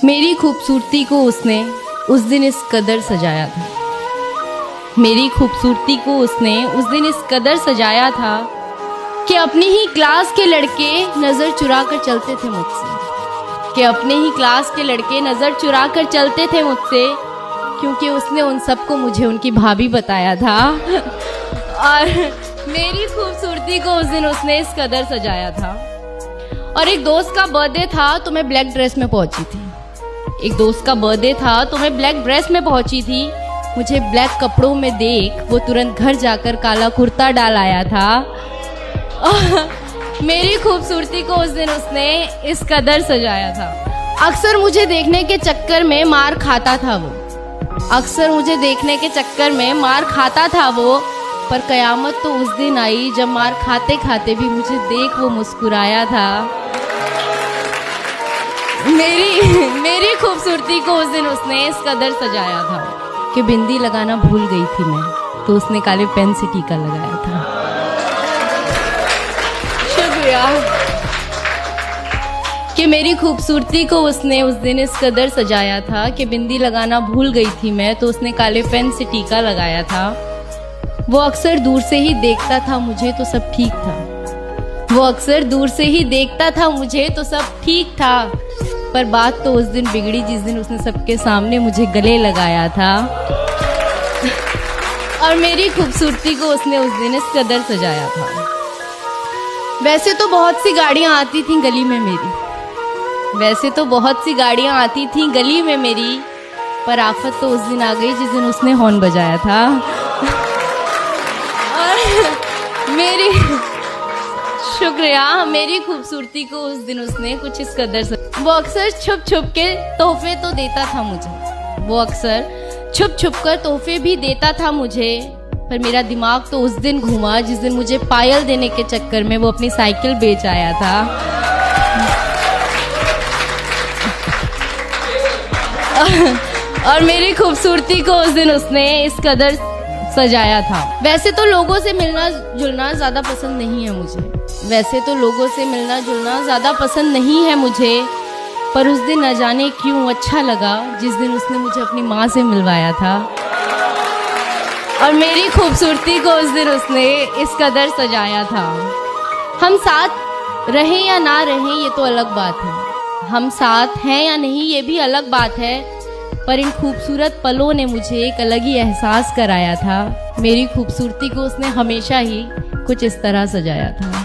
मेरी खूबसूरती को उसने उस दिन इस कदर सजाया था। मेरी खूबसूरती को उसने उस दिन इस कदर सजाया था कि अपनी ही क्लास के लड़के नज़र चुरा कर चलते थे मुझसे, कि अपने ही क्लास के लड़के नज़र चुरा कर चलते थे मुझसे, क्योंकि उसने उन सबको मुझे उनकी भाभी बताया था। और मेरी खूबसूरती को उस दिन उसने इस कदर सजाया था। और एक दोस्त का बर्थडे था तो मैं ब्लैक ड्रेस में पहुंची थी। एक दोस्त का बर्थडे था तो मैं ब्लैक ड्रेस में पहुंची थी। मुझे ब्लैक कपड़ों में देख वो तुरंत घर जाकर काला कुर्ता डाल आया था। मेरी खूबसूरती को उस दिन उसने इस कदर सजाया था। अक्सर मुझे देखने के चक्कर में मार खाता था वो, अक्सर मुझे देखने के चक्कर में मार खाता था वो, पर कयामत तो उस दिन आई जब मार खाते खाते भी मुझे देख वो मुस्कुराया था। मेरी खूबसूरती को उस दिन उसने इस कदर सजाया था कि बिंदी लगाना भूल गई थी मैं, तो उसने काले पेन से टीका लगाया था। शुक्रिया। कि मेरी खूबसूरती को उसने उस दिन इस कदर सजाया था कि बिंदी लगाना भूल गई थी मैं, तो उसने काले पेन से टीका लगाया था। वो अक्सर दूर से ही देखता था मुझे तो सब ठीक था, वो अक्सर दूर से ही देखता था मुझे तो सब ठीक था, पर बात तो उस दिन बिगड़ी जिस दिन उसने सबके सामने मुझे गले लगाया था। और मेरी खूबसूरती को उसने उस दिन इस कदर सजाया था। वैसे तो बहुत सी गाड़ियां आती थीं गली में मेरी, वैसे तो बहुत सी गाड़ियां आती थीं गली में मेरी, पर आफत तो उस दिन आ गई जिस दिन उसने हॉर्न बजाया था। और मेरी शुक्रिया, मेरी खूबसूरती को उस दिन उसने कुछ इस कदर वो अक्सर छुप छुप के तोहफे तो देता था मुझे, वो अक्सर छुप छुप कर तोहफे भी देता था मुझे, पर मेरा दिमाग तो उस दिन घूमा जिस दिन मुझे पायल देने के चक्कर में वो अपनी साइकिल बेच आया था। और मेरी खूबसूरती को उस दिन उसने इस कदर सजाया था। वैसे तो लोगों से मिलना जुलना ज़्यादा पसंद नहीं है मुझे, वैसे तो लोगों से मिलना जुलना ज़्यादा पसंद नहीं है मुझे, पर उस दिन न जाने क्यों अच्छा लगा जिस दिन उसने मुझे अपनी माँ से मिलवाया था। और मेरी खूबसूरती को उस दिन उसने इस कदर सजाया था। हम साथ रहें या ना रहें ये तो अलग बात है, हम साथ हैं या नहीं ये भी अलग बात है, पर इन खूबसूरत पलों ने मुझे एक अलग ही एहसास कराया था। मेरी खूबसूरती को उसने हमेशा ही कुछ इस तरह सजाया था।